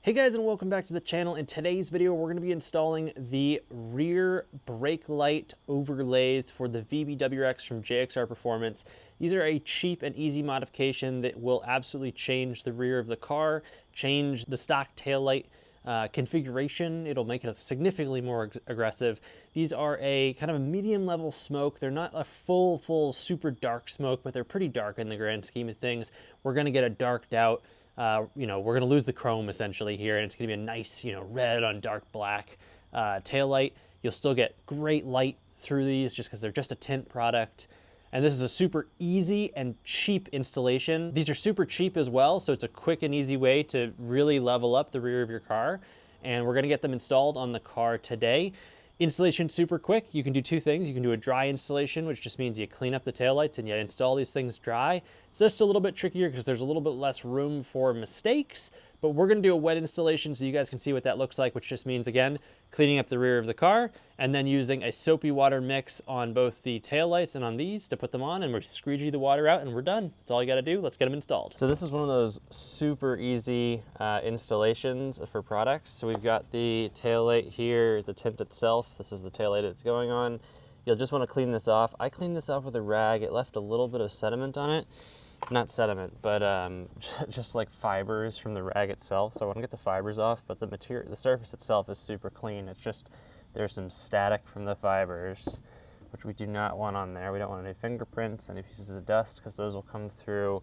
Hey guys, and welcome back to the channel. In today's video, we're going to be installing the rear brake light overlays for the VB WRX from JXR Performance. These are a cheap and easy modification that will absolutely change the rear of the car, change the stock taillight configuration. It'll make it significantly more aggressive. These are a kind of a medium level smoke. They're not a full super dark smoke, but they're pretty dark in the grand scheme of things. We're going to get it darked out. We're going to lose the chrome essentially here, and it's going to be a nice, red on dark black taillight. You'll still get great light through these just because they're just a tint product. And this is a super easy and cheap installation. These are super cheap as well, so it's a quick and easy way to really level up the rear of your car. And we're going to get them installed on the car today. Installation super quick. You can do two things. You can do a dry installation, which just means you clean up the taillights and you install these things dry. It's just a little bit trickier because there's a little bit less room for mistakes, but we're going to do a wet installation so you guys can see what that looks like, which just means, again, cleaning up the rear of the car and then using a soapy water mix on both the taillights and on these to put them on, and we're squeegee the water out and we're done. That's all you got to do. Let's get them installed. So this is one of those super easy installations for products. So we've got the taillight here, the tint itself. This is the taillight it's going on. You'll just want to clean this off. I cleaned this off with a rag. It left a little bit of sediment on it. Not sediment, but just like fibers from the rag itself. So I want to get the fibers off, but the surface itself is super clean. It's just there's some static from the fibers, which we do not want on there. We don't want any fingerprints, any pieces of dust, because those will come through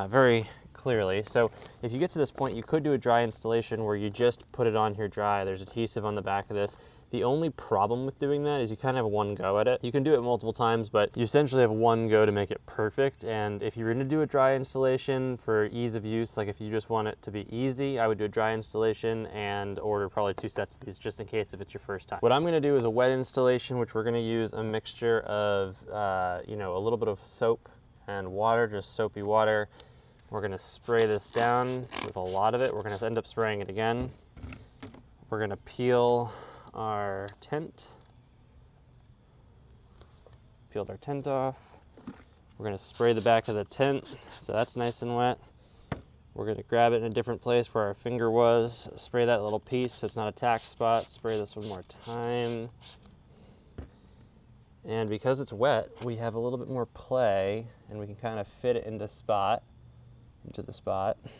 very clearly. So if you get to this point, you could do a dry installation where you just put it on here dry. There's adhesive on the back of this. The only problem with doing that is you kind of have one go at it. You can do it multiple times, but you essentially have one go to make it perfect. And if you're gonna do a dry installation for ease of use, like if you just want it to be easy, I would do a dry installation and order probably 2 sets of these just in case if it's your first time. What I'm gonna do is a wet installation, which we're gonna use a mixture of, a little bit of soap and water, just soapy water. We're gonna spray this down with a lot of it. We're gonna end up spraying it again. We're gonna peel our tint. Peeled our tint off. We're going to spray the back of the tint, so that's nice and wet. We're going to grab it in a different place where our finger was, spray that little piece so it's not a tack spot, spray this one more time. And because it's wet, we have a little bit more play and we can kind of fit it into the spot.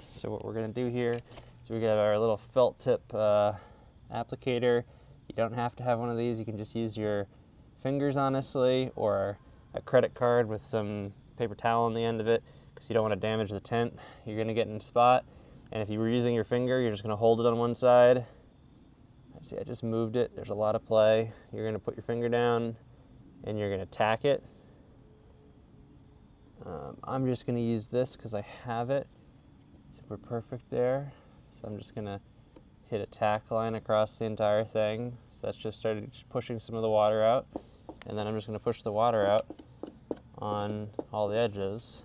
So what we're going to do here is we got our little felt tip applicator. You don't have to have one of these. You can just use your fingers, honestly, or a credit card with some paper towel on the end of it, because you don't want to damage the tint. You're going to get in the spot, and if you were using your finger, you're just going to hold it on one side. See, I just moved it. There's a lot of play. You're going to put your finger down, and you're going to tack it. I'm just going to use this because I have it. So we're perfect there. So I'm just going to hit a tack line across the entire thing. So that's just started pushing some of the water out. And then I'm just going to push the water out on all the edges.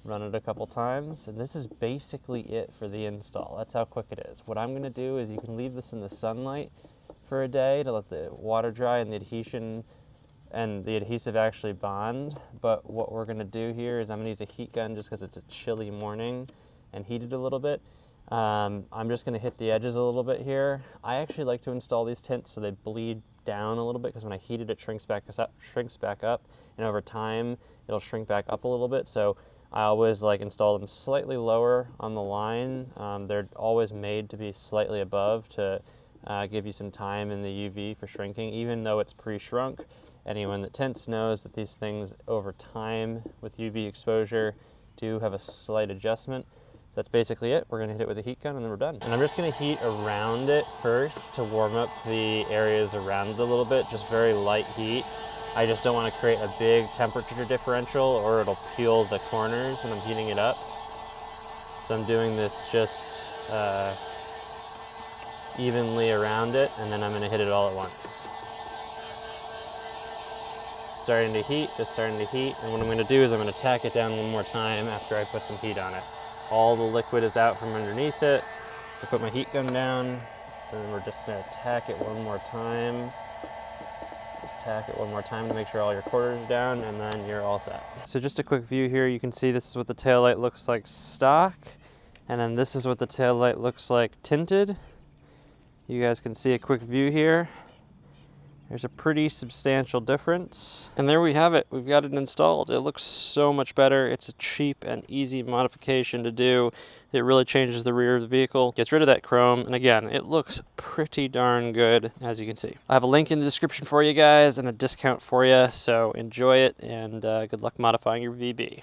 Run it a couple times, and this is basically it for the install. That's how quick it is. What I'm going to do is you can leave this in the sunlight for a day to let the water dry and the adhesion and the adhesive actually bond. But what we're going to do here is I'm going to use a heat gun just because it's a chilly morning and heat it a little bit. I'm just going to hit the edges a little bit here. I actually like to install these tints so they bleed down a little bit, because when I heat it, it shrinks back up, and over time it'll shrink back up a little bit. So I always install them slightly lower on the line. They're always made to be slightly above to give you some time in the UV for shrinking, even though it's pre-shrunk. Anyone that tints knows that these things over time with UV exposure do have a slight adjustment. So that's basically it. We're going to hit it with a heat gun and then we're done. And I'm just going to heat around it first to warm up the areas around it a little bit, just very light heat. I just don't want to create a big temperature differential or it'll peel the corners when I'm heating it up. So I'm doing this just evenly around it, and then I'm going to hit it all at once. Starting to heat, and what I'm going to do is I'm going to tack it down one more time after I put some heat on it. All the liquid is out from underneath it. I put my heat gun down, and then we're just going to tack it one more time. Just tack it one more time to make sure all your quarters are down, and then you're all set. So just a quick view here, you can see this is what the taillight looks like stock. And then this is what the taillight looks like tinted. You guys can see a quick view here. There's a pretty substantial difference. And there we have it. We've got it installed. It looks so much better. It's a cheap and easy modification to do. It really changes the rear of the vehicle, gets rid of that chrome, and again, it looks pretty darn good, as you can see. I have a link in the description for you guys and a discount for you, so enjoy it, and good luck modifying your VB.